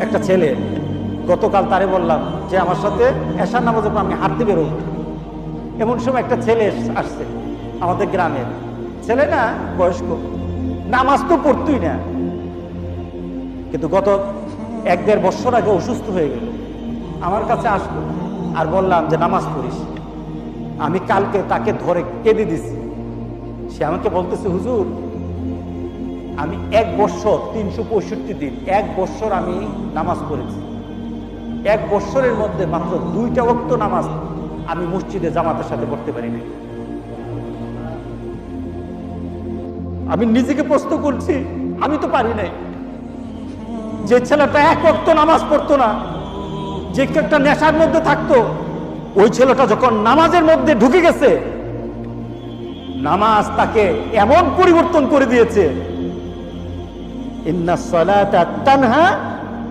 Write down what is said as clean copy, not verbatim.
একটা ছেলে, গতকাল তারে বললাম যে আমার সাথে এশার নামাজের পর আমি হাঁটতে বেরোব। এমন সময় একটা ছেলে আসছে, আমাদের গ্রামের ছেলে না, বয়স্ক, নামাজ তো পড়তই না, কিন্তু গত 1-1.5 বছর আগে অসুস্থ হয়ে গেল। আমার কাছে আসলো আর বললাম যে নামাজ পড়িস। আমি কালকে তাকে ধরে কেঁদে দিছি। সে আমাকে বলতেছে, হুজুর আমি 1 বছর 365 দিন 1 বছর আমি নামাজ পড়েছি। 1 বছরের মধ্যে মাত্র 2টা ওয়াক্ত নামাজ আমি মসজিদে জামাতের সাথে পড়তে পারি না। আমি নিজেকে প্রশ্ন করছি, আমি তো পারি নাই। যে ছেলেটা 1 ওয়াক্ত নামাজ পড়তো না, যে একটা নেশার মধ্যে থাকতো, ওই ছেলেটা যখন নামাজের মধ্যে ঢুকে গেছে, নামাজ তাকে এমন পরিবর্তন করে দিয়েছে, ইন্নাস সালাতা তানহা